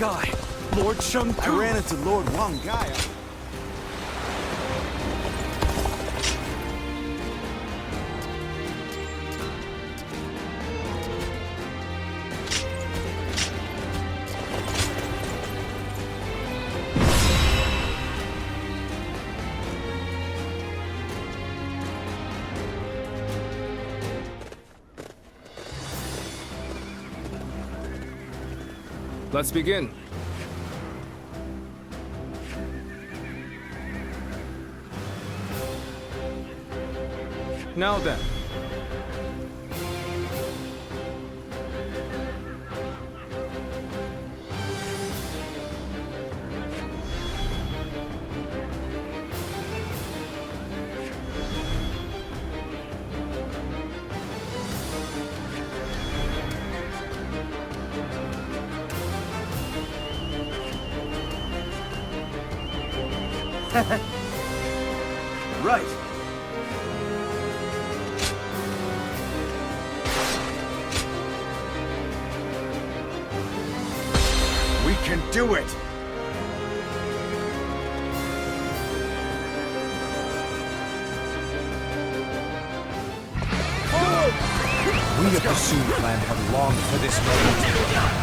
guy, Lord Chung. I ran into Lord Wang Gai. Let's begin. Now then. Right. We can do it! We of the Sun clan have longed for this moment.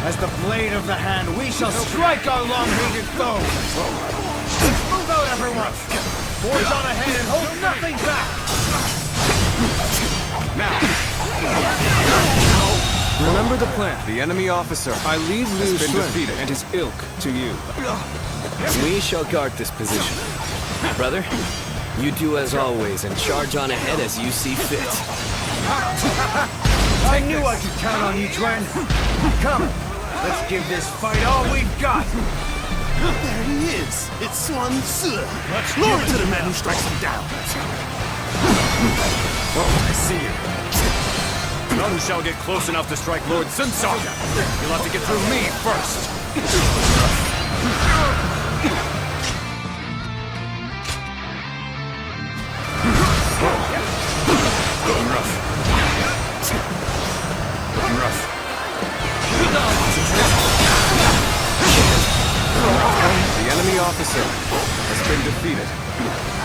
As the blade of the hand, we shall strike our long-hated foe! Move out, everyone! Forge on ahead and hold nothing back! Remember the plan. The enemy officer I lead Liu been Shun defeated. and his ilk to you. We shall guard this position. Brother, you do as always and charge on ahead as you see fit. I knew I could count on you, Dren. Come, let's give this fight all we've got! There he is. It's Sun Tzu. Let's Glory to the man who strikes him down. Oh, I see you. None shall get close enough to strike Lord Sun Tzu. You'll have to get through me first. Looking rough. Looking rough. The enemy officer has been defeated.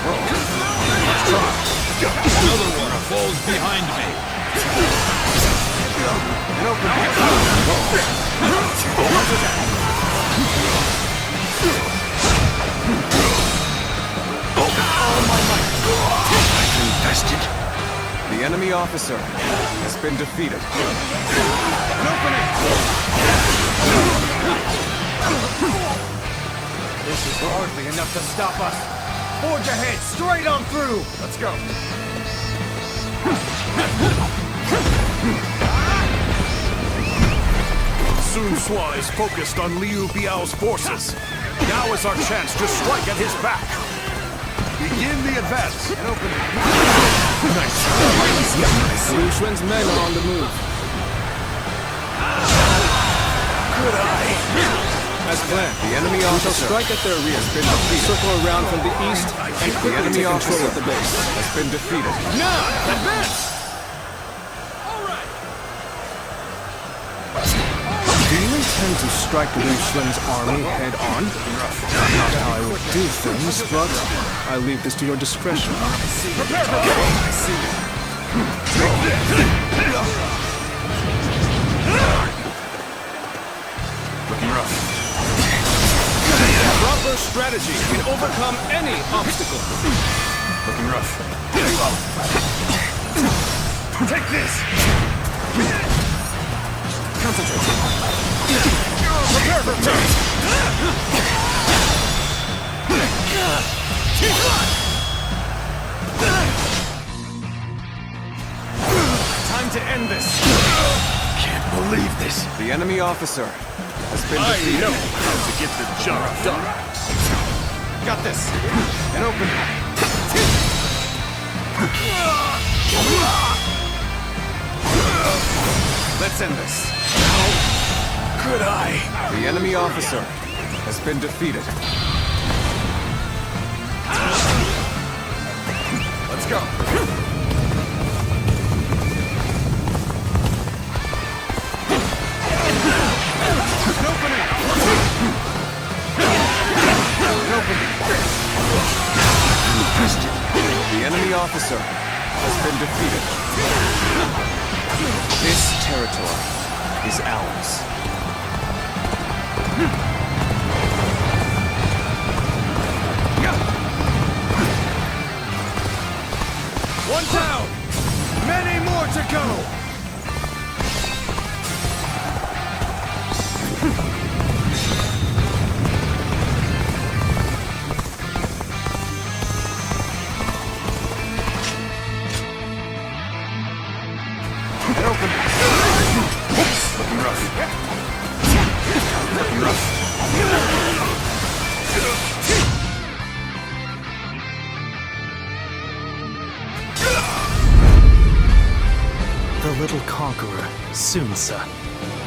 Let's try. Another one falls behind me. An open Contested. The enemy officer has been defeated. An opening! This is hardly enough to stop us. Forge ahead, straight on through! Let's go. Sun Sua is focused on Liu Biao's forces. Now is our chance to strike at his back. Begin the advance. An opening. Liu Shun's men are on the move. Good eye. As planned, The enemy we shall officer strike at their rear, circle around from the east, and The quickly enemy take control officer of the base. has been defeated. Now, advance! Do you intend to strike Liu Shun's army head-on? Not how I would do things, but I leave this to your discretion. Prepare for battle. I see you. Looking rough. Proper strategy can overcome any obstacle. Looking rough. Take this. Concentrate. Prepare for attack. Time to end this. Can't believe this. The enemy officer has been I defeated. know how to get the job done. Got this. An opening. Let's end this. Good eye. The enemy officer has been defeated. Let's go. An opening. officer has been defeated. This territory is ours. One down! Many more to go! Head open. Looking rough. Looking rough. The little conqueror, Sun-Ce,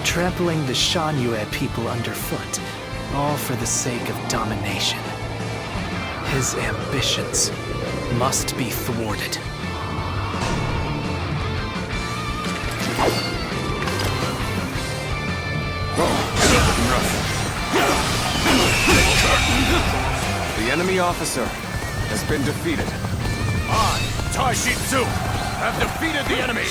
trampling the Shan-Yue people underfoot, all for the sake of domination. His ambitions must be thwarted. The enemy officer has been defeated. I, Taishitsu, have defeated the enemy.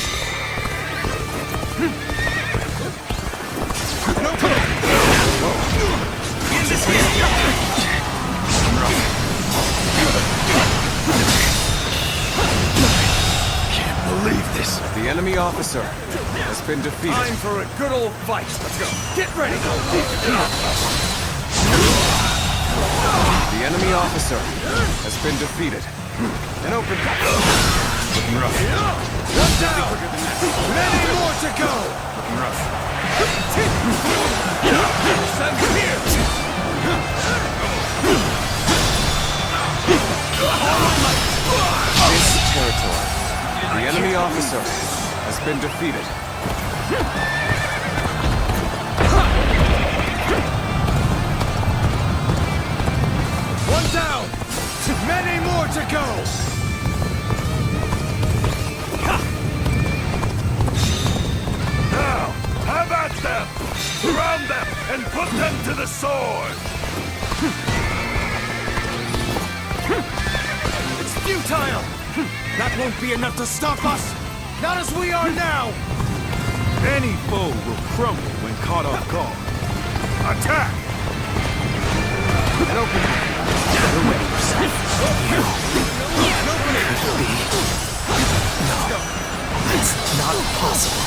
Can't believe this. The enemy officer has been defeated. Time for a good old fight. Let's go. Get ready. The enemy officer has been defeated. And open. Looking rough. One down! Many more to go! Looking rough. Send him here. This territory. The enemy officer has been defeated. One down! Many more to go! Now, have at them. Surround them and put them to the sword. It's futile! That won't be enough to stop us! Not as we are now! Any foe will crumble when caught off guard. Attack! And open. It's not possible.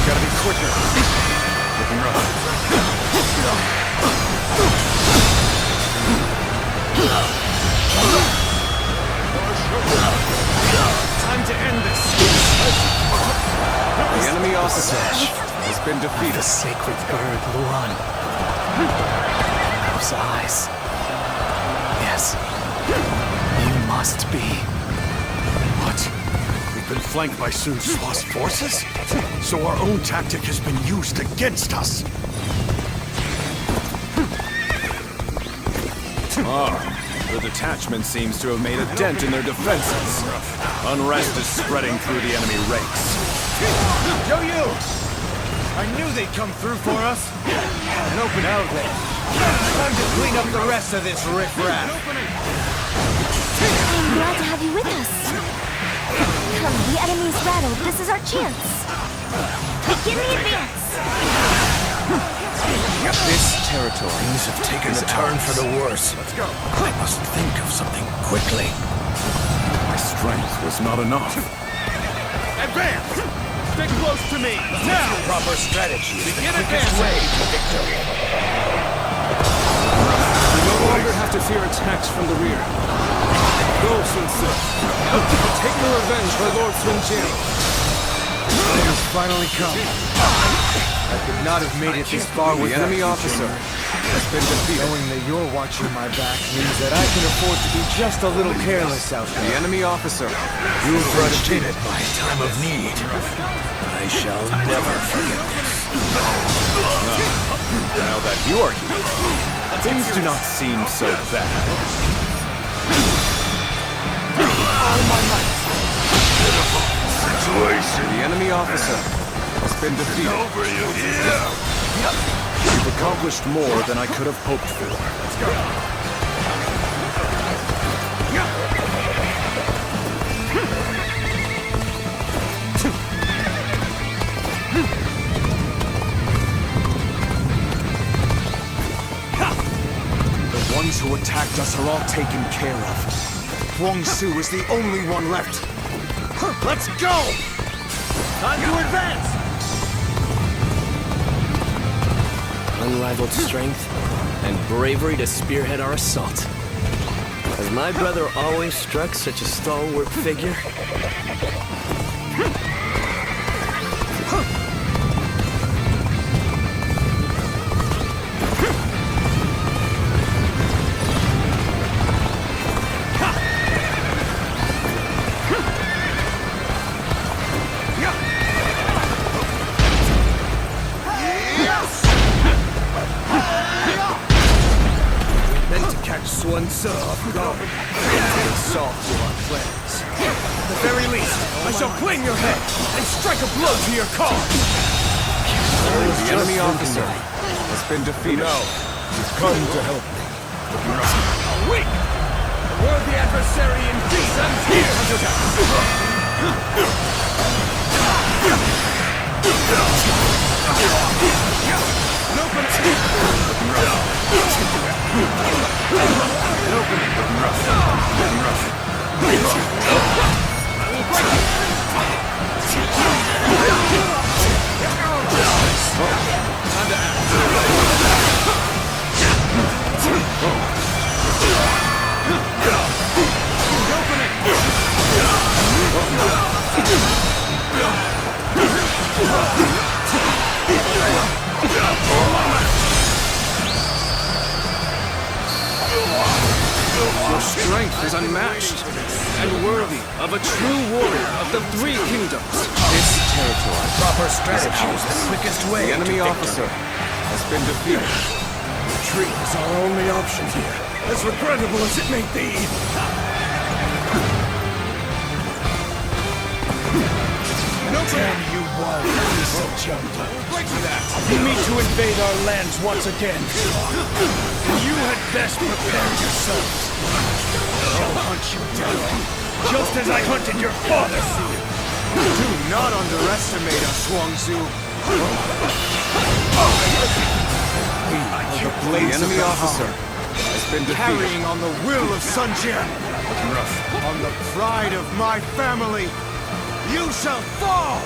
Gotta be quicker. Looking rough. Time to end this! The enemy officer has been The defeated. sacred bird, Luan. Those eyes. Yes. You must be. What? We've been flanked by Sun Tzu's forces? So our own tactic has been used against us. The detachment seems to have made a dent in their defenses. Unrest is spreading through the enemy ranks. Yo, you! I knew they'd come through for us! And open out then. Time to clean up the rest of this riffraff. I'm glad to have you with us. Come, the enemy's rattled. This is our chance. Begin the advance. This territory. Things have taken a turn for the worse. Let's go. I must think of something quickly. My strength was not enough. Advance! Stick close to me! Now! Proper strategy is Begin advancing! You no longer have to fear attacks from the rear. Go, Sun-Ce. Take your revenge for Lord Sun Jian. finally come. I could not have made it this far with The enemy officer has been defeated. Knowing that you're watching my back means that I can afford to be just a little careless out The there. enemy officer. You brought defeated my time of need. I shall never forget this. Now that you are here, things do not seem so bad. The enemy officer has been defeated. Over you here! You've accomplished more than I could have hoped for. Let's go. The ones who attacked us are all taken care of. Huang Su is the only one left. Let's go! Time to advance! Unrivaled strength and bravery to spearhead our assault. Has my brother always struck such a stalwart figure? Sun Tzu off guard. Solve your plans. At the very least, I shall claim your head and strike a blow to your cause. The enemy officer has been defeated. Now, you've come to help me. Weak! A worthy adversary indeed! I'm here! Your strength is unmatched and worthy of a true warrior of the Three Kingdoms. This territory. Proper strategy is the quickest way. The enemy to officer has been defeated. Retreat is our only option here, as regrettable as it may be. Damn you, wild piece of junk. You mean to invade our lands once again? You had best prepare yourselves. I'll hunt you down, just as I hunted your father. Do not underestimate us, Huang Zu. We are the The blades of enemy the officer Han, has been defeated. carrying on the will of Sun Jian. On the pride of my family, you shall fall!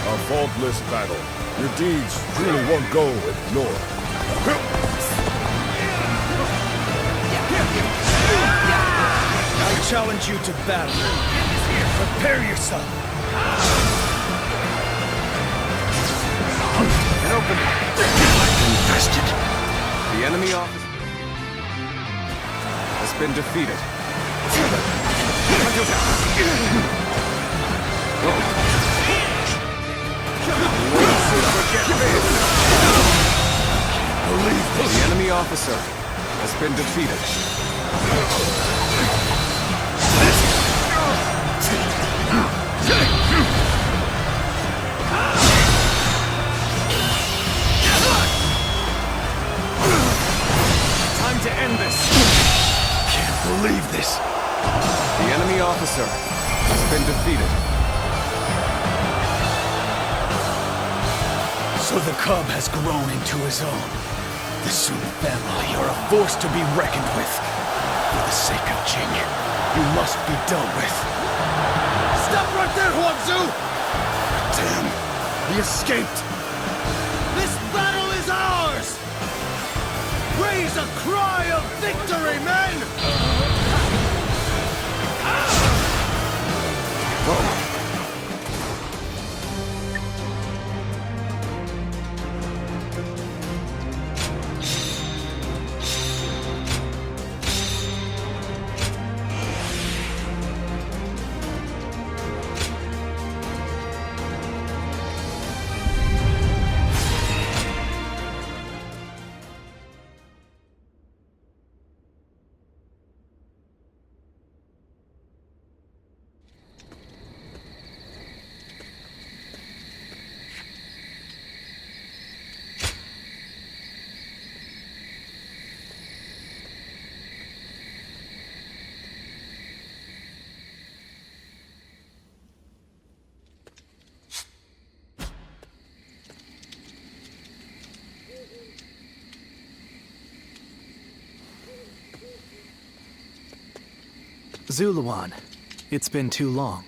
A faultless battle. Your deeds truly won't go ignored. I challenge you to battle. Prepare yourself. And open. Infested. The enemy officer has been defeated. The enemy officer has been defeated. Time to end this! Can't believe this. The enemy officer has been defeated. So the cub has grown into his own. The Sun family are a force to be reckoned with. For the sake of Jing, you must be dealt with. Stop right there, Huang Zu! Damn, he escaped. This battle is ours! Raise a cry of victory, men! Zuluan, it's been too long.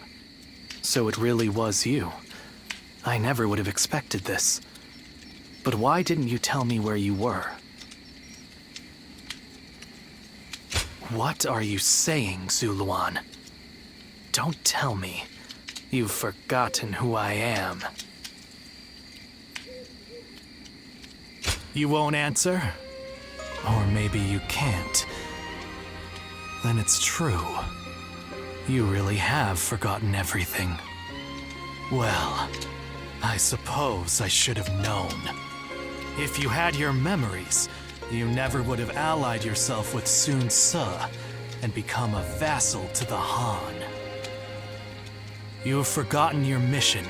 So it really was you. I never would have expected this. But why didn't you tell me where you were? What are you saying, Zuluan? Don't tell me you've forgotten who I am. You won't answer? Or maybe you can't. Then it's true. You really have forgotten everything. Well, I suppose I should have known. If you had your memories, you never would have allied yourself with Sun Ce and become a vassal to the Han. You have forgotten your mission,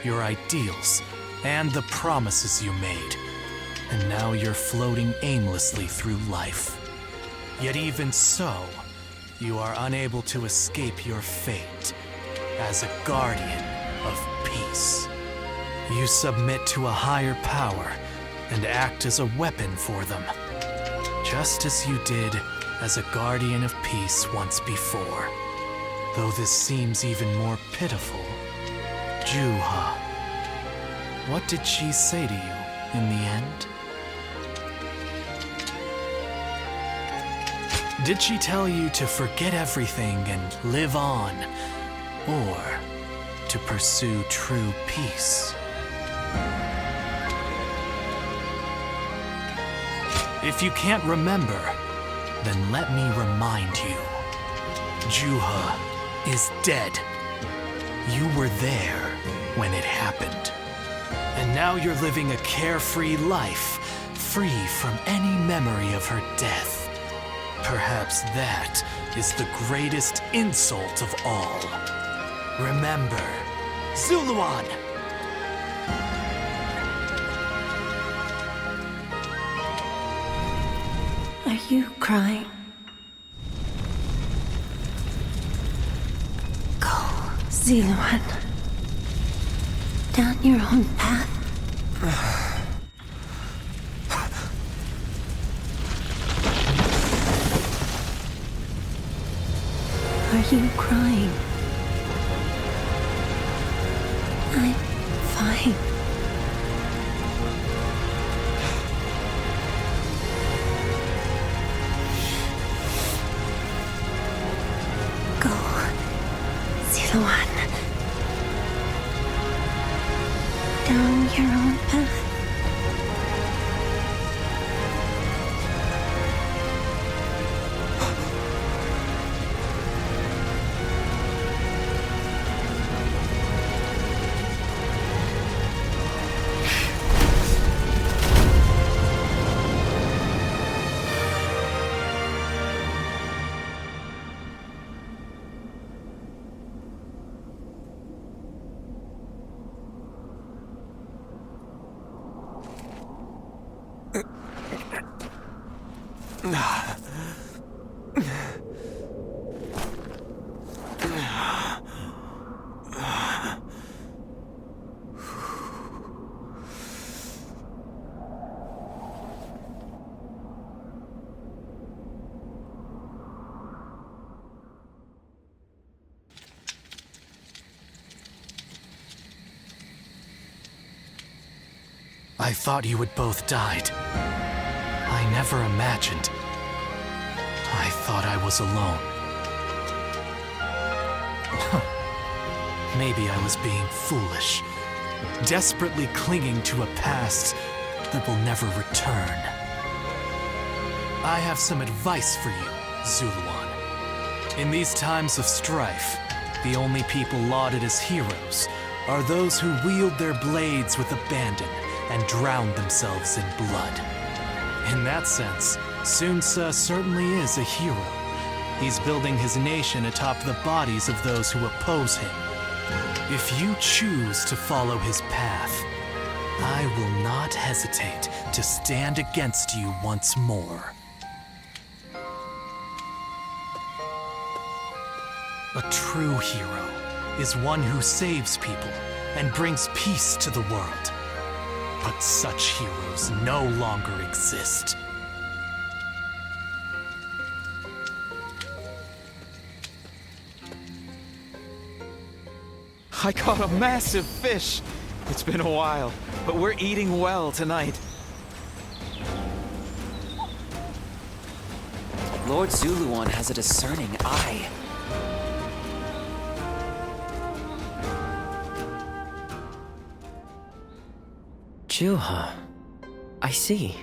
your ideals, and the promises you made. And now you're floating aimlessly through life. Yet even so, you are unable to escape your fate as a guardian of peace. You submit to a higher power and act as a weapon for them, just as you did as a guardian of peace once before. Though this seems even more pitiful, Juha, what did she say to you in the end? Did she tell you to forget everything and live on, or to pursue true peace? If you can't remember, then let me remind you. Juha is dead. You were there when it happened. And now you're living a carefree life, free from any memory of her death. Perhaps that is the greatest insult of all. Remember, Zuluan! Are you crying? Go, Zuluan. Down your own path. Are you crying? I'm fine. Go, Zuluan. Down your own path. I thought you had both died. I never imagined. I thought I was alone. Maybe I was being foolish, desperately clinging to a past that will never return. I have some advice for you, Zuluan. In these times of strife, the only people lauded as heroes are those who wield their blades with abandon and drown themselves in blood. In that sense, Sun Ce certainly is a hero. He's building his nation atop the bodies of those who oppose him. If you choose to follow his path, I will not hesitate to stand against you once more. A true hero is one who saves people and brings peace to the world. But such heroes no longer exist. I caught a massive fish. It's been a while, but we're eating well tonight. Lord Zuluan has a discerning eye. Juha. I see.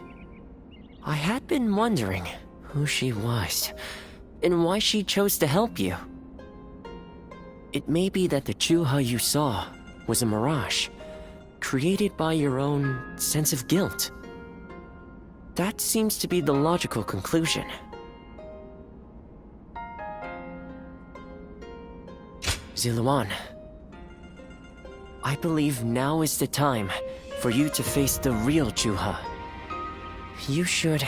I had been wondering who she was, and why she chose to help you. It may be that the Juha you saw was a mirage, created by your own sense of guilt. That seems to be the logical conclusion. Zuluan, I believe now is the time for you to face the real Juha. You should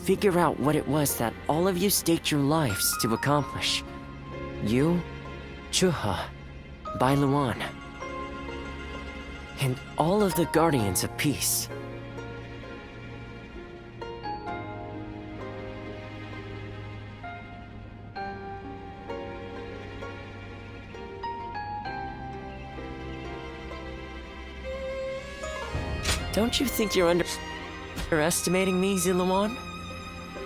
figure out what it was that all of you staked your lives to accomplish. You, Juha, Bailuan, and all of the Guardians of Peace. Don't you think you're underestimating me, Zuluan?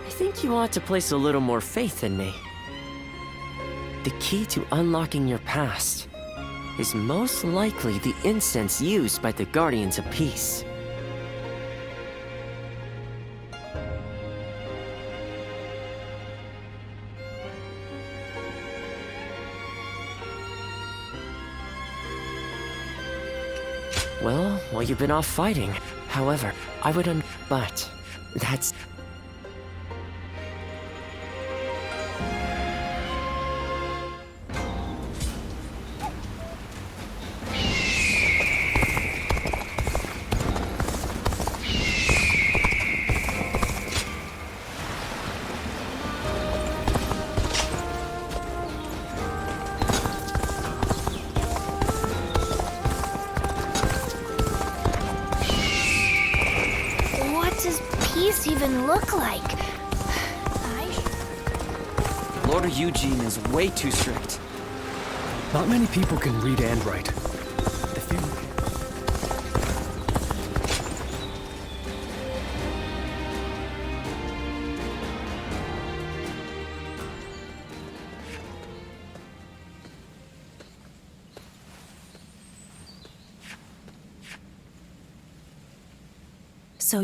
I think you ought to place a little more faith in me. The key to unlocking your past is most likely the incense used by the Guardians of Peace. Well, you've been off fighting. However, I would but that's... Even look like? Lord Eugene is way too strict. Not many people can read and write. I think... So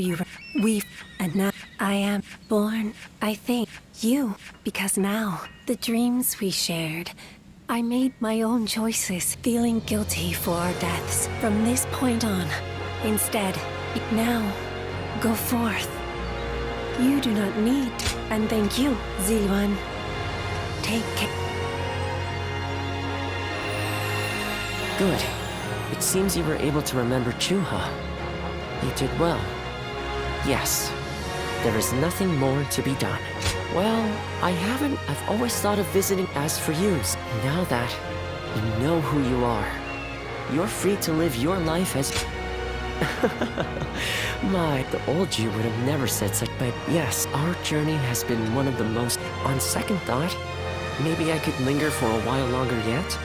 and now I am born, I think, you, because now, the dreams we shared, I made my own choices, feeling guilty for our deaths from this point on. Instead, now, go forth. You do not need, and thank you, Zuluan. Take care. Good. It seems you were able to remember Juha. You did well. Yes. There is nothing more to be done. Well, I've always thought of visiting as for you. Now that you know who you are, you're free to live your life as... the old you would have never said such, but yes, our journey has been one of the most... On second thought, maybe I could linger for a while longer yet.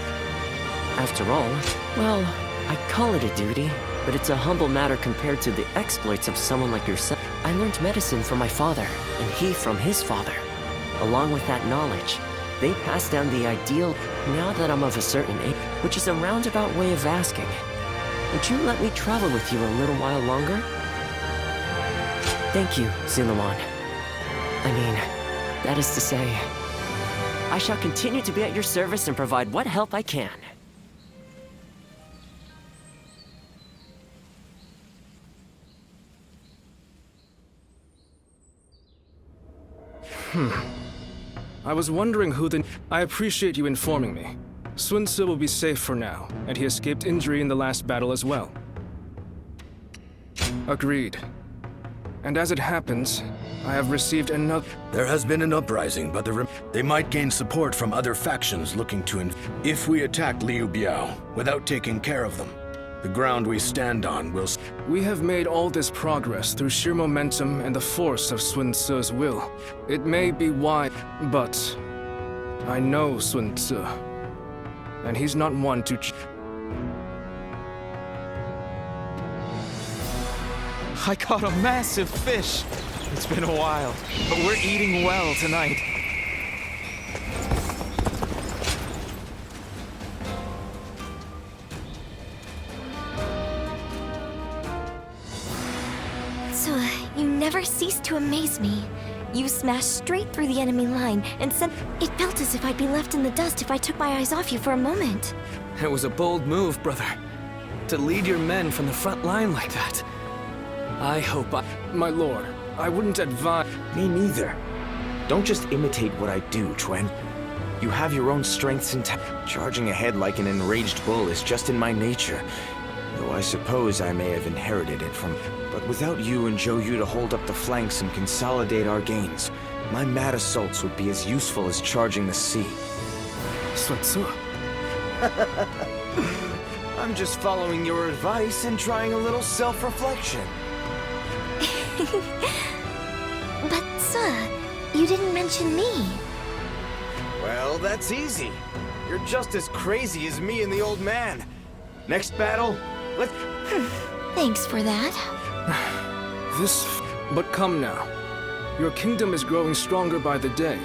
After all, well, I call it a duty, but it's a humble matter compared to the exploits of someone like yourself. I learned medicine from my father, and he from his father. Along with that knowledge, they passed down the ideal. Now that I'm of a certain age, which is a roundabout way of asking, would you let me travel with you a little while longer? Thank you, Zuluan. I mean, that is to say, I shall continue to be at your service and provide what help I can. I was wondering who the... I appreciate you informing me. Sun Tzu will be safe for now, and he escaped injury in the last battle as well. Agreed. And as it happens, I have received another... There has been an uprising, but they might gain support from other factions looking to if we attack Liu Biao without taking care of them, the ground we stand on will... We have made all this progress through sheer momentum and the force of Sun Tzu's will. It may be wide, but I know Sun Tzu, and he's not one to... I caught a massive fish. It's been a while, but we're eating well tonight. So, you never cease to amaze me. You smashed straight through the enemy line and sent... It felt as if I'd be left in the dust if I took my eyes off you for a moment. It was a bold move, brother. To lead your men from the front line like that. I hope My lord, I wouldn't advise... Me neither. Don't just imitate what I do, Twen. You have your own strengths and charging ahead like an enraged bull is just in my nature. Though I suppose I may have inherited it from... But without you and Zhou to hold up the flanks and consolidate our gains, my mad assaults would be as useful as charging the sea. Sun Tzu. I'm just following your advice and trying a little self-reflection. But, sir, you didn't mention me. Well, that's easy. You're just as crazy as me and the old man. Next battle, let's... Thanks for that. But come now. Your kingdom is growing stronger by the day,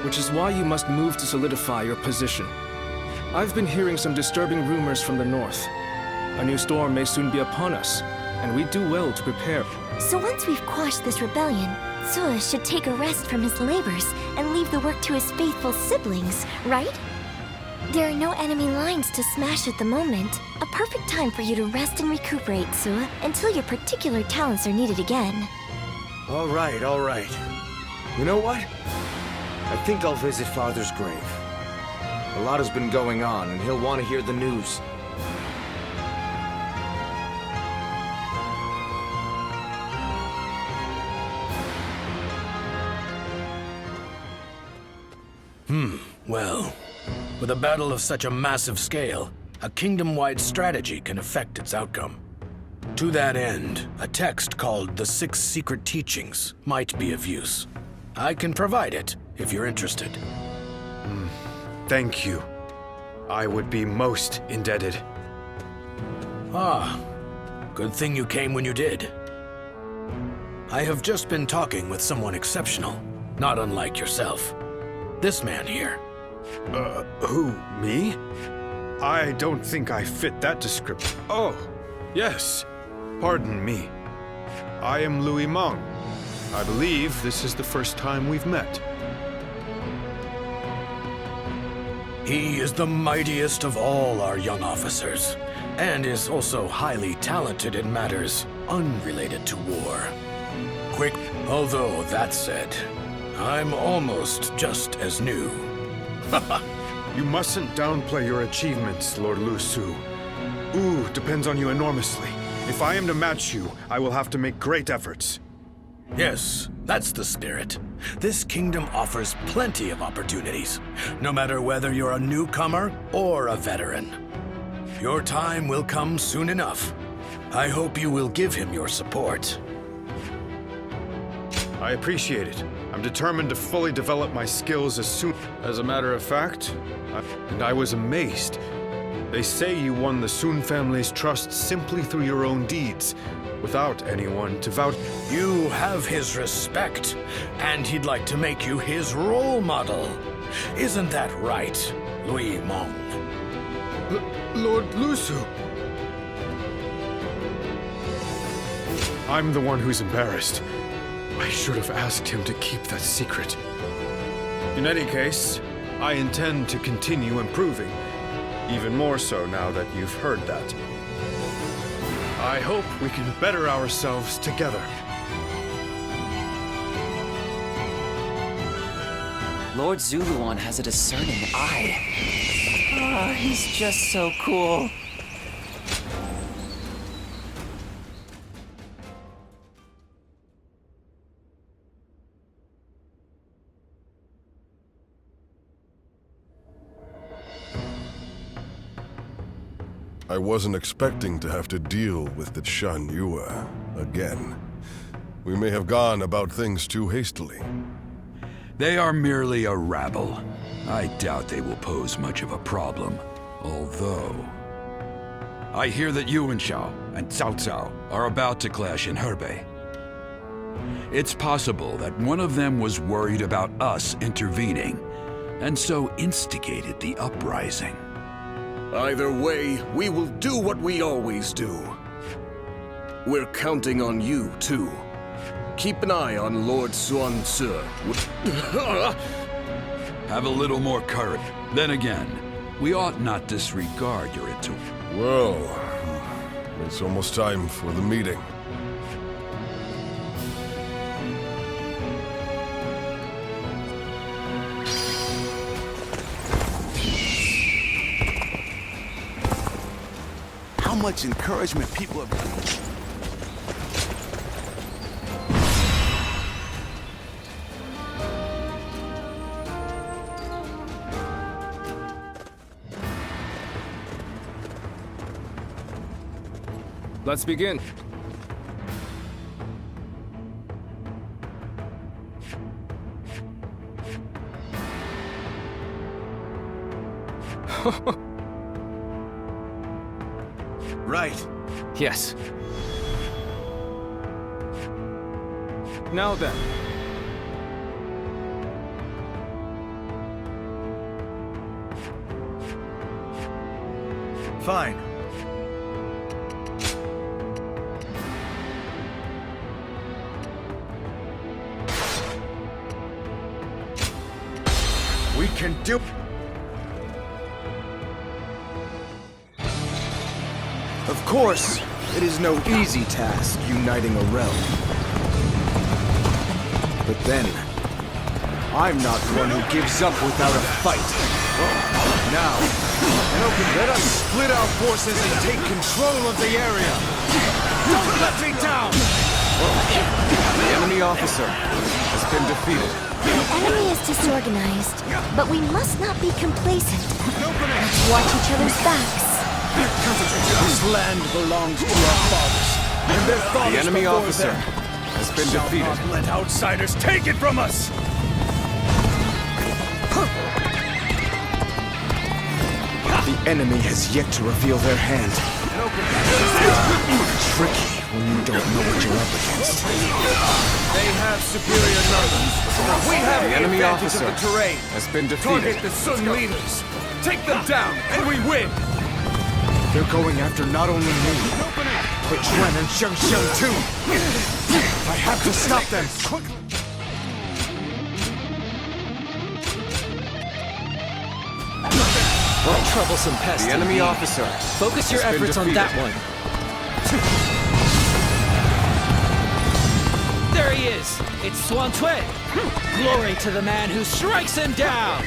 which is why you must move to solidify your position. I've been hearing some disturbing rumors from the north. A new storm may soon be upon us, and we do well to prepare. So once we've quashed this rebellion, Tzu should take a rest from his labors and leave the work to his faithful siblings, right? There are no enemy lines to smash at the moment. A perfect time for you to rest and recuperate, Tzu, until your particular talents are needed again. All right, all right. You know what? I think I'll visit Father's grave. A lot has been going on, and he'll want to hear the news. Well, with a battle of such a massive scale, a kingdom-wide strategy can affect its outcome. To that end, a text called The Six Secret Teachings might be of use. I can provide it, if you're interested. Thank you. I would be most indebted. Ah, good thing you came when you did. I have just been talking with someone exceptional, not unlike yourself. This man here. Who, me? I don't think I fit that description. Oh, yes. Pardon me. I am Louis Meng. I believe this is the first time we've met. He is the mightiest of all our young officers, and is also highly talented in matters unrelated to war. Quick, although that said, I'm almost just as new. You mustn't downplay your achievements, Lord Lu Su. Wu depends on you enormously. If I am to match you, I will have to make great efforts. Yes, that's the spirit. This kingdom offers plenty of opportunities, no matter whether you're a newcomer or a veteran. Your time will come soon enough. I hope you will give him your support. I appreciate it. I'm determined to fully develop my skills as soon... As a matter of fact, I was amazed. They say you won the Sun family's trust simply through your own deeds, without anyone to vouch... You have his respect, and he'd like to make you his role model. Isn't that right, Louis Meng? Lord Lu Su! I'm the one who's embarrassed. I should have asked him to keep that secret. In any case, I intend to continue improving. Even more so now that you've heard that. I hope we can better ourselves together. Lord Zuluan has a discerning eye. Ah, he's just so cool. I wasn't expecting to have to deal with the Shan Yue again. We may have gone about things too hastily. They are merely a rabble. I doubt they will pose much of a problem, although... I hear that Yuan Shao and Cao Cao are about to clash in Hebei. It's possible that one of them was worried about us intervening, and so instigated the uprising. Either way, we will do what we always do. We're counting on you, too. Keep an eye on Lord Xuan Tzu. Have a little more courage. Then again, we ought not disregard your intuition. Well, it's almost time for the meeting. How much encouragement people have... Let's begin. Right. Yes. Now then. Fine. We can do... Of course, it is no easy task uniting a realm. But then, I'm not one who gives up without a fight. Now, let us split our forces and take control of the area. Don't let me down! The enemy officer has been defeated. The enemy is disorganized, but we must not be complacent. Let's watch each other's backs. This land belongs to our fathers, and their fathers The enemy before officer them. has been Shall defeated. not let outsiders take it from us! The enemy has yet to reveal their hand. Tricky when you don't know what you're up against. They have superior numbers. We have The enemy advantage officer of the terrain. has been defeated. Target the Sun leaders. Take them down, and we win. They're going after not only me, but Quan and Xiangxiang too. I have to stop them. Troublesome pest. The enemy officer. Focus your has been efforts on that defeated. one. There he is! It's Xuan Tui! Glory to the man who strikes him down!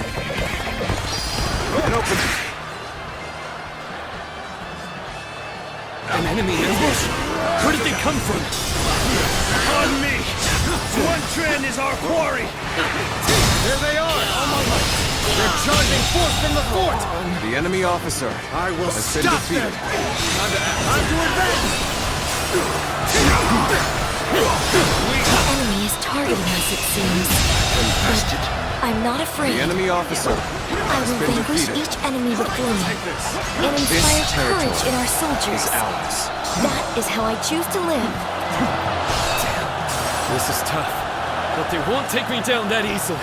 An opening. An enemy ambush! Where did they come from? On me! Xuan Tran is our quarry! There they are! They're charging forth from the fort! The enemy officer I will has been stop defeated. them! Time to advance! The enemy is targeting us, it seems. But I'm not afraid. The enemy officer I has will been vanquish defeated. each enemy before me and This inspire territory courage in our soldiers. is ours. That is how I choose to live. This is tough, but they won't take me down that easily.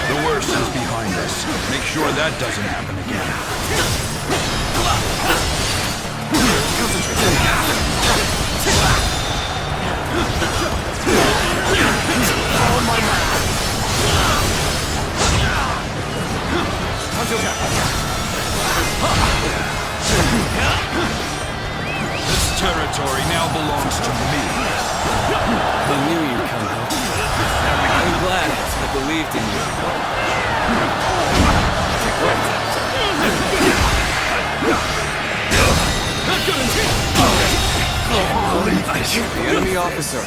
The worst is behind us. Make sure that doesn't happen again. This territory now belongs to me. I knew you'd come out. I'm glad I believed in you. The enemy officer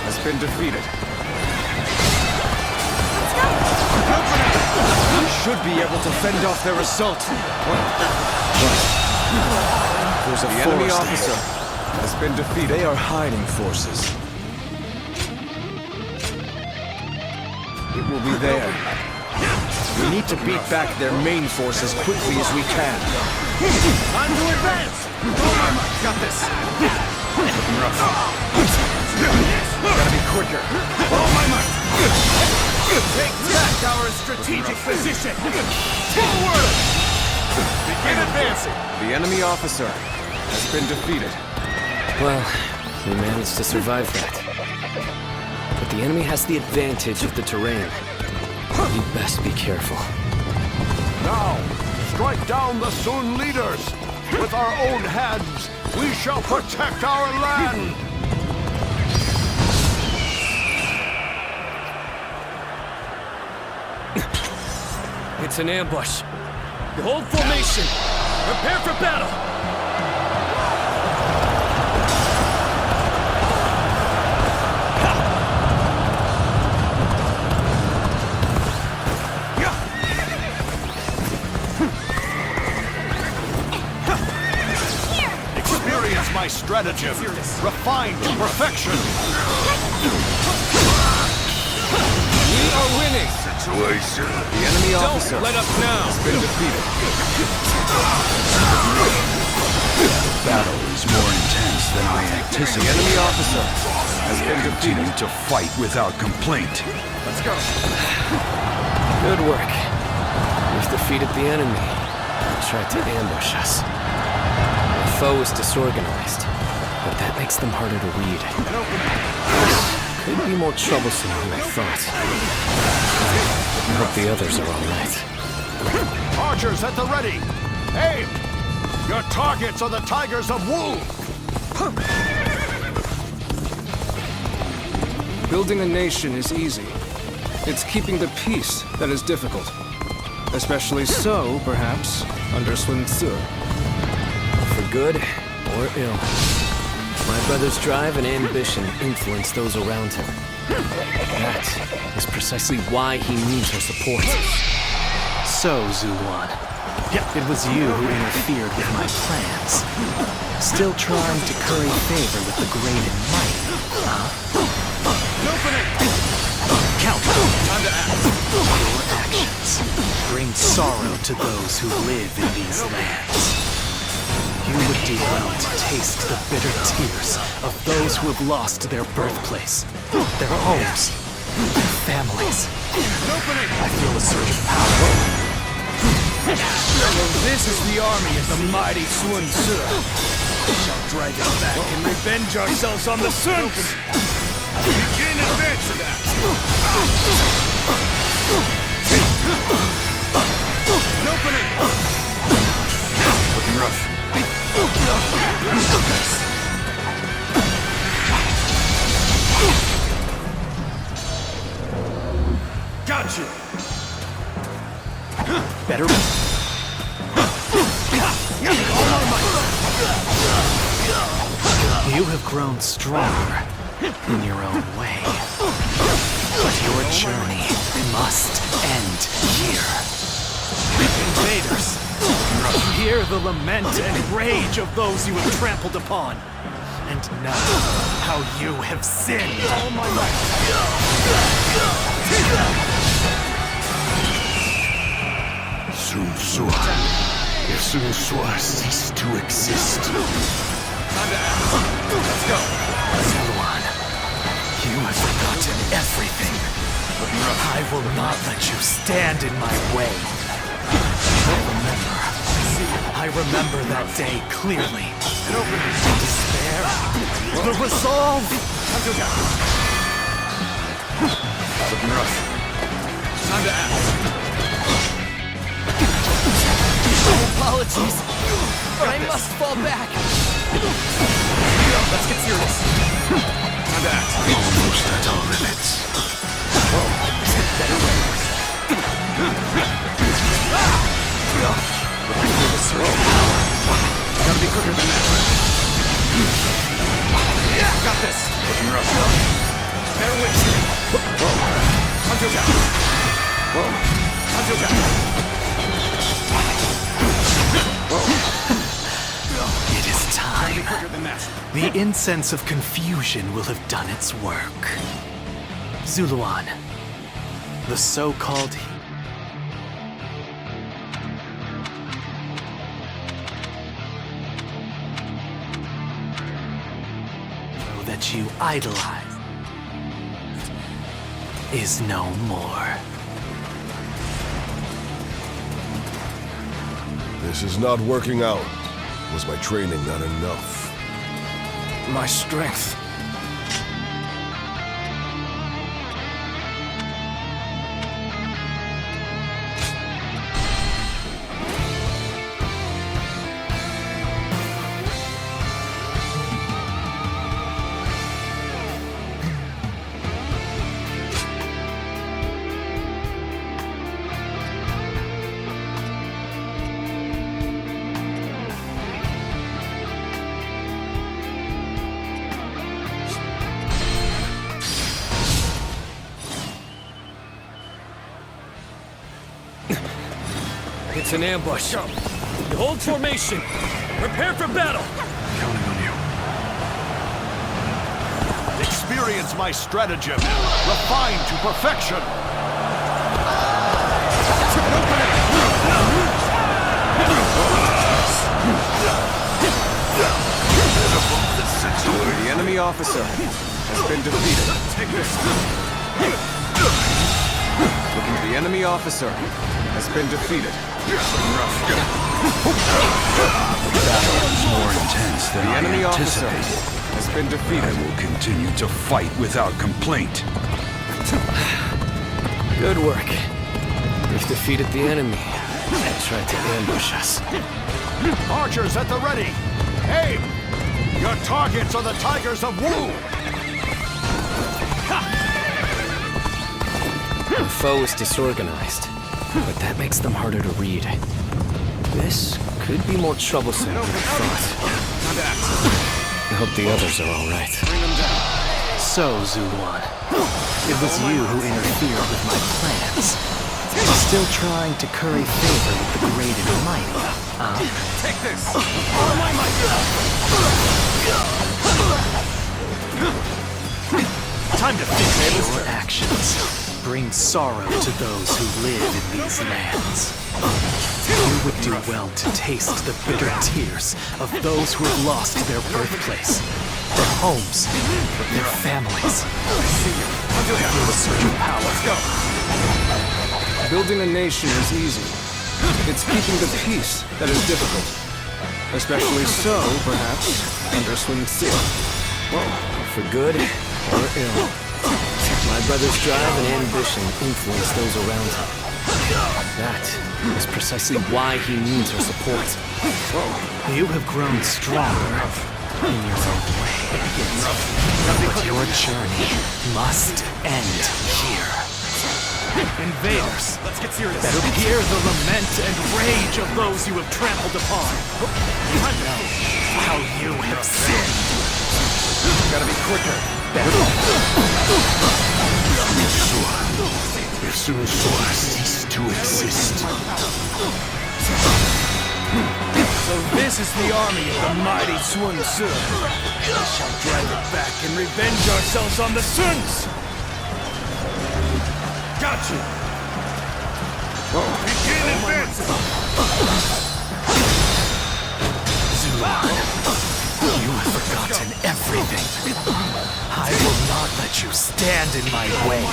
has been defeated. We should be able to fend off their assault. There's a the enemy officer has been defeated. They are hiding forces. It will be there. We need to beat back their main force as quickly as we can. Time to advance! Got this! Gotta be quicker. All my might! Take back our strategic position! Forward! Begin advancing! The enemy officer has been defeated. Well, we managed to survive that. But the enemy has the advantage of the terrain. You best be careful. Now, strike down the Sun leaders! With our own hands, we shall protect our land! It's an ambush. Hold formation! Prepare for battle! Experience my stratagem, refined to perfection! We are winning! Situation. The enemy officer Don't let up now! has been defeated. The battle is more intense than I anticipated. The enemy officer has been Continue defeated. to fight without complaint. Let's go. Good work. We've defeated the enemy. They tried to ambush us. The foe is disorganized, but that makes them harder to read. Could be more troublesome than I thought. I hope the others are all right. Archers at the ready! Aim! Your targets are the Tigers of Wu! Building a nation is easy. It's keeping the peace that is difficult. Especially so, perhaps, under Sun Tzu. For good or ill. My brother's drive and ambition influence those around him. That is precisely why he needs our support. So, Zuluan, it was you who interfered with my plans. Still trying to curry favor with the great and mighty, huh? Count. Time to act. Your actions bring sorrow to those who live in these lands. You would do well to taste the bitter tears of those who have lost their birthplace, their homes, their families. I feel a surge of power. This is the army of the mighty Sun Tzu. We shall drag it back and revenge ourselves on the Suns! Begin advancing that! An opening! Looking rough. Got you! Better. You have grown stronger in your own way. But your journey must end here. Invaders, hear the lament and rage of those you have trampled upon. And know how you have sinned. Sun Tzu. If Sun Tzu ceased to exist. Let's go. Zuluan, you have forgotten everything. I will not let you stand in my way. I remember that day clearly. The despair, the resolve. Looking rough. Time to act. Apologies, but I must fall back. Let's get serious. Time to act. Almost at our limits. Gotta be quicker than that. Got this. Looking rough. Bear with me. Hunter down. Hunter down. It is time. Quicker than that. The incense of confusion will have done its work. Zuluan, the so-called that you idolized is no more. This is not working out. Was my training not enough? My strength. It's an ambush. Hold formation. Prepare for battle. Counting on you. Experience my stratagem, refined to perfection. The enemy officer has been defeated. Take this. The enemy officer has been defeated. Battle is more intense than The I enemy officer anticipated. has been defeated. I will continue to fight without complaint. Good work. We've defeated the enemy and tried to ambush us. Archers at the ready. Aim! Your targets are the Tigers of Wu! The foe is disorganized, but that makes them harder to read. This could be more troublesome than we thought. I hope the others are all right. So, Zuluan, it was you who interfered with my plans. Still trying to curry favor with the great and mighty, huh? Take this! All my might! Time to fix your actions. Bring sorrow to those who live in these lands. You would do well to taste the bitter tears of those who have lost their birthplace, their homes, their families. Feel the surge of power. Let's go. Building a nation is easy. It's keeping the peace that is difficult. Especially so, perhaps, under Sun Tzu. For good or ill. My brother's drive and ambition influence those around him. That is precisely why he needs our support. You have grown stronger in your own way. But your journey must end here. Invaders, let's get serious. Better hear the lament and rage of those you have trampled upon. I know how you have sinned. Gotta be quicker. Yeshua ceased to exist. So this is the army of the mighty Sun Tzu. We shall drive it back and revenge ourselves on the Suns. Got you. Begin advancing. Zuluan, you have forgotten everything. I will not let you stand in my way.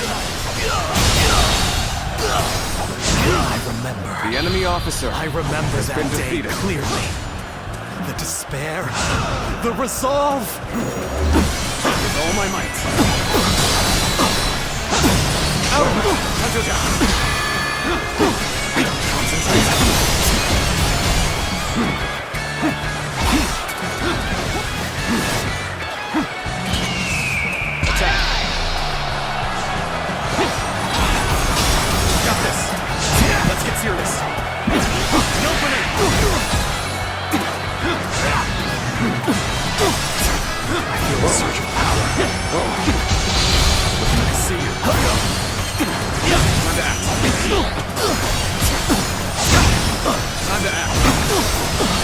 I remember. The enemy officer I remember has that been day defeated. clearly. The despair, the resolve. With all my might. Got this. Let's get serious. I feel a surge of power. I see you. Time to act. Time to act.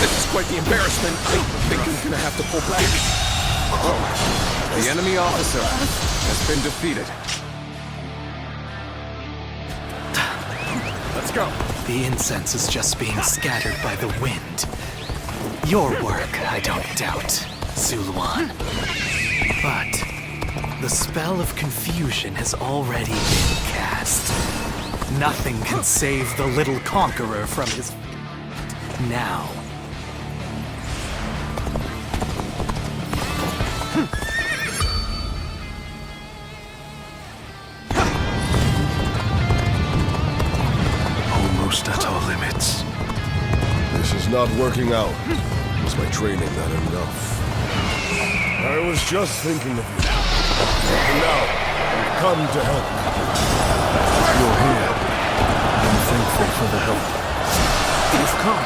This is quite the embarrassment. I think I'm gonna have to pull back. The enemy officer has been defeated. Let's go. The incense is just being scattered by the wind. Your work, I don't doubt, Zuluan. But the spell of confusion has already been cast. Nothing can save the little conqueror from his now. Almost at our limits. This is not working out. Was my training not enough? I was just thinking of you. And now, you've come to help. You're here. I'm thankful for the help. You've come.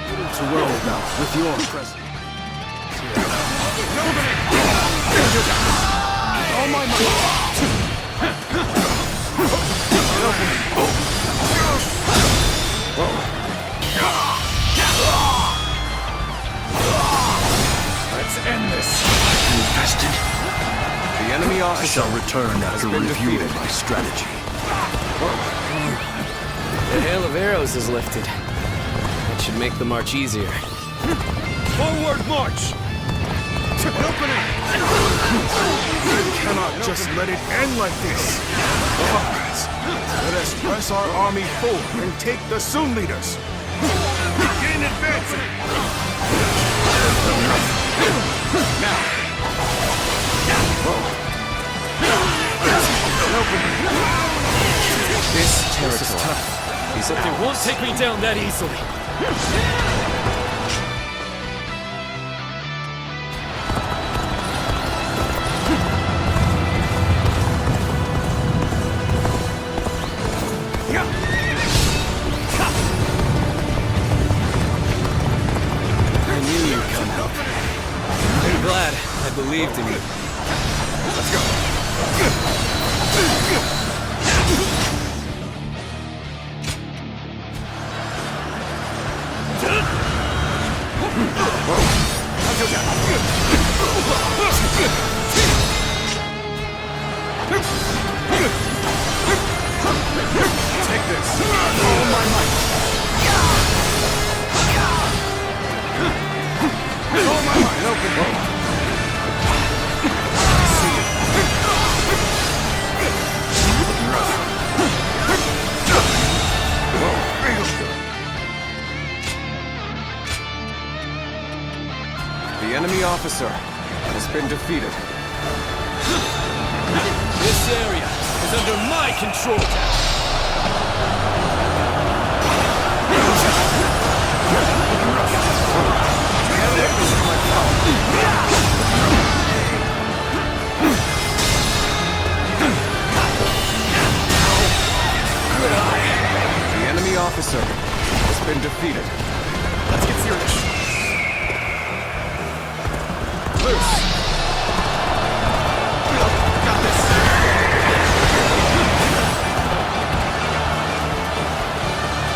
There is to worry about with your presence. All my Let's end this. Infested. The enemy officer I shall return after reviewing my strategy. The hail of arrows is lifted. That should make the march easier. Forward march! Opening! We cannot just let it end like this. Comrades, let us press our army forward and take the Sun leaders. Begin advancing! Now! This territory is But they won't take me down that easily. I knew you'd come help. I'm glad I believed in you. Let's go. Take this. All my might. All my might. Open. See you. The enemy officer has been defeated. This area is under my control. The enemy officer has been defeated. Let's get serious. Loose. Got this.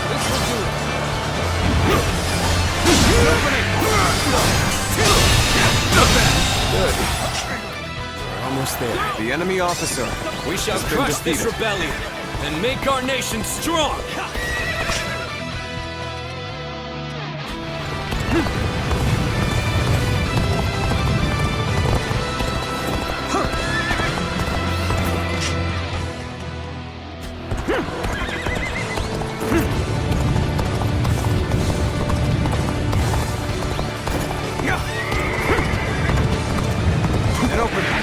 This will do it. Opening. Not bad. Good. We're almost there. The enemy officer We shall has been crush this defeated. rebellion and make our nation strong. An opening.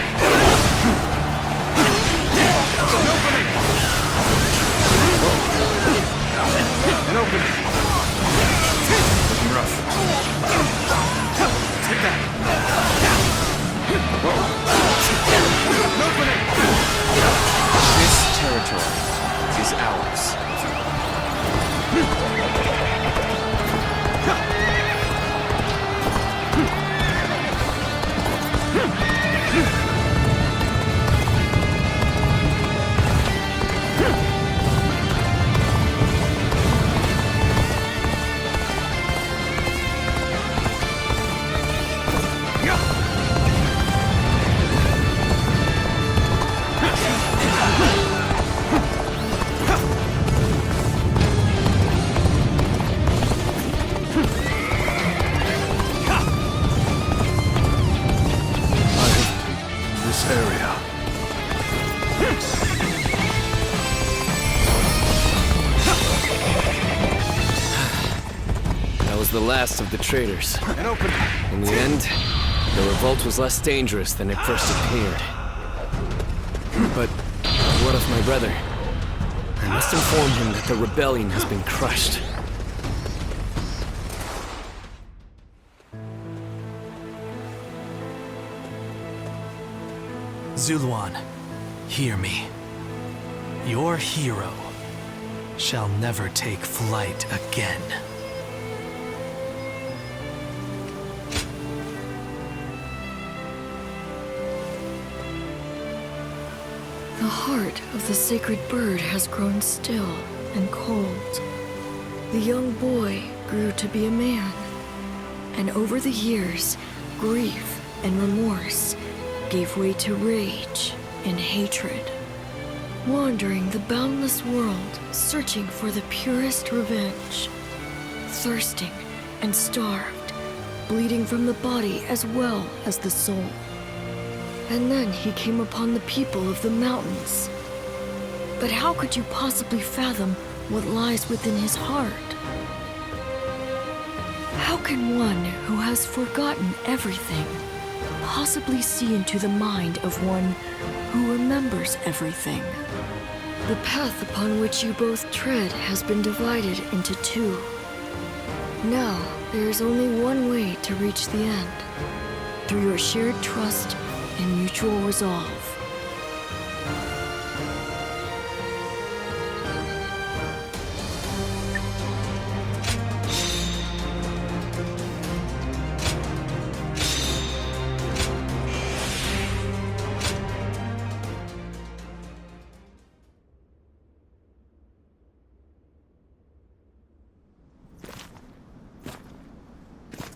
An opening. Looking rough. Take that. An opening. This territory is ours. this area. That was the last of the traitors. In the end, the revolt was less dangerous than it first appeared. But what of my brother? I must inform him that the rebellion has been crushed. Zuluan, hear me. Your hero shall never take flight again. The heart of the sacred bird has grown still and cold. The young boy grew to be a man, and over the years, grief and remorse gave way to rage and hatred. Wandering the boundless world, searching for the purest revenge. Thirsting and starved, bleeding from the body as well as the soul. And then he came upon the people of the mountains. But how could you possibly fathom what lies within his heart? How can one who has forgotten everything possibly see into the mind of one who remembers everything? The path upon which you both tread has been divided into two. Now, there is only one way to reach the end, through your shared trust and mutual resolve.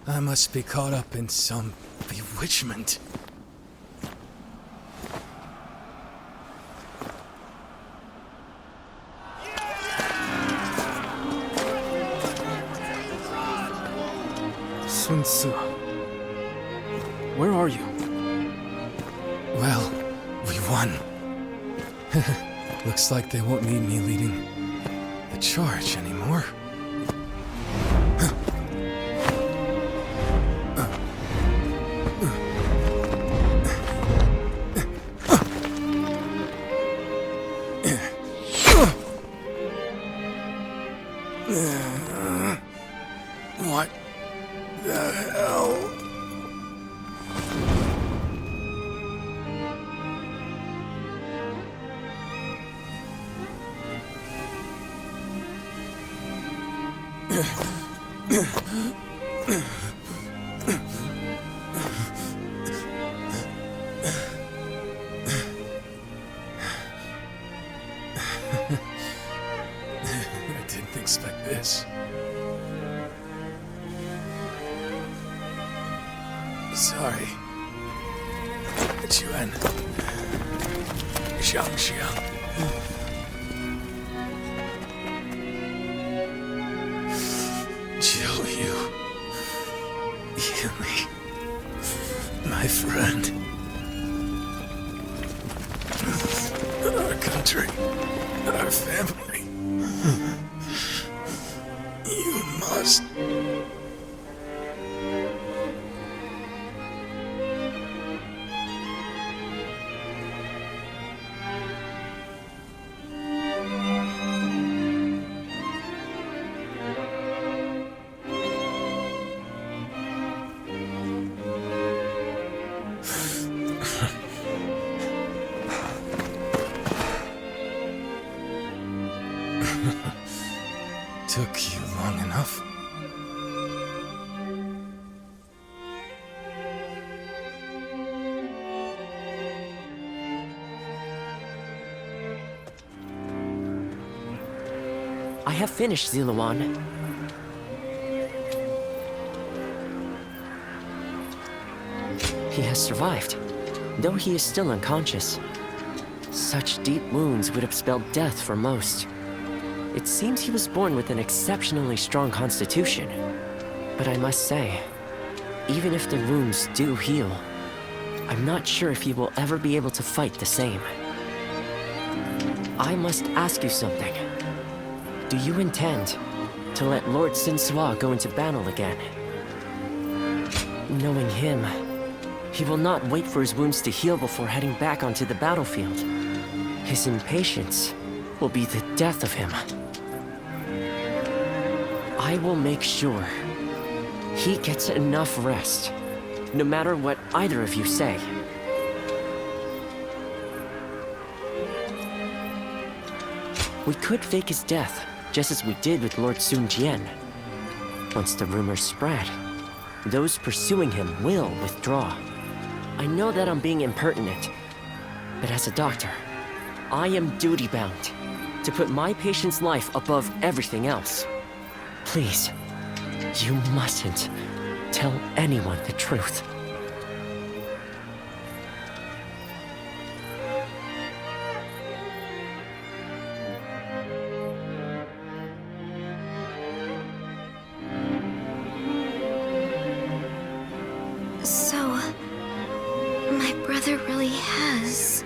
I must be caught up in some bewitchment. Sun Tzu, where are you? Well, we won. Looks like they won't need me leading the charge anymore. What the hell? I didn't expect this. Sorry. Chuan. Xiang. Jiu Yu. Yumi. My friend. Our country. Our family. You must. Took you long enough. I have finished, Zuluan. He has survived, though he is still unconscious. Such deep wounds would have spelled death for most. It seems he was born with an exceptionally strong constitution. But I must say, even if the wounds do heal, I'm not sure if he will ever be able to fight the same. I must ask you something. Do you intend to let Lord Sinsua go into battle again? Knowing him, he will not wait for his wounds to heal before heading back onto the battlefield. His impatience will be the death of him. I will make sure he gets enough rest, no matter what either of you say. We could fake his death, just as we did with Lord Sun Jian. Once the rumors spread, those pursuing him will withdraw. I know that I'm being impertinent, but as a doctor, I am duty-bound to put my patient's life above everything else. Please, you mustn't tell anyone the truth. So, my brother really has...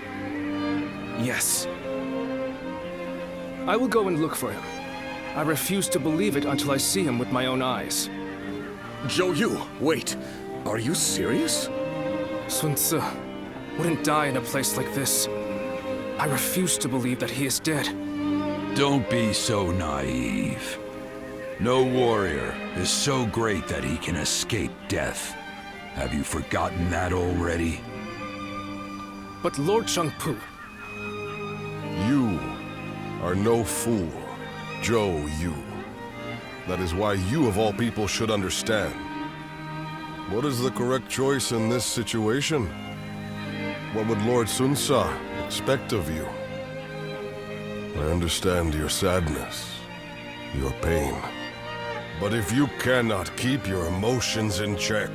Yes. I will go and look for him. I refuse to believe it until I see him with my own eyes. Zhou Yu, wait. Are you serious? Sun Ce wouldn't die in a place like this. I refuse to believe that he is dead. Don't be so naive. No warrior is so great that he can escape death. Have you forgotten that already? But Lord Changpu... You are no fool, Zhou Yu. That is why you of all people should understand. What is the correct choice in this situation? What would Lord Sun Ce expect of you? I understand your sadness, your pain. But if you cannot keep your emotions in check,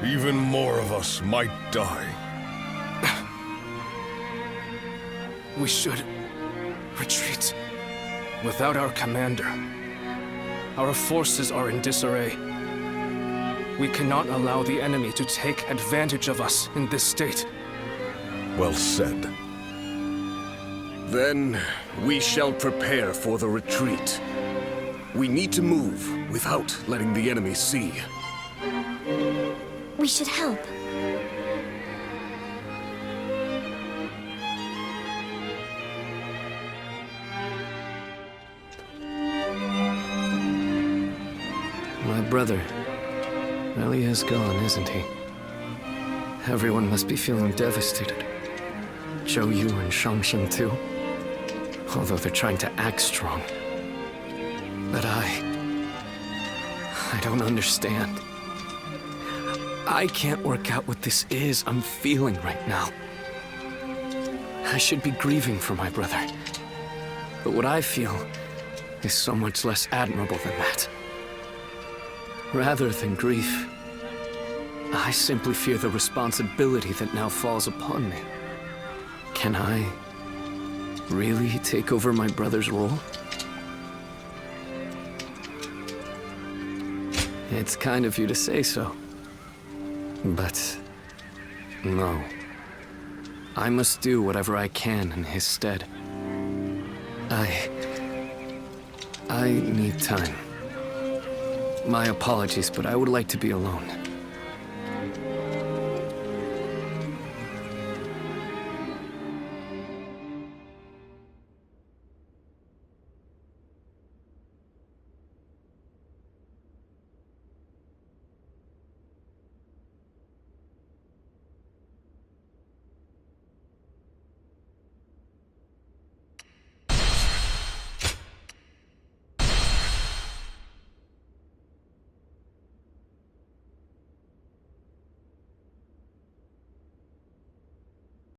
even more of us might die. We should retreat without our commander. Our forces are in disarray. We cannot allow the enemy to take advantage of us in this state. Well said. Then we shall prepare for the retreat. We need to move without letting the enemy see. We should help. My brother really is gone, isn't he? Everyone must be feeling devastated. Zhou Yu and Shangsheng too. Although they're trying to act strong. But I don't understand. I can't work out what this is I'm feeling right now. I should be grieving for my brother. But what I feel is so much less admirable than that. Rather than grief, I simply fear the responsibility that now falls upon me. Can I really take over my brother's role? It's kind of you to say so. But no. I must do whatever I can in his stead. I need time. My apologies, but I would like to be alone.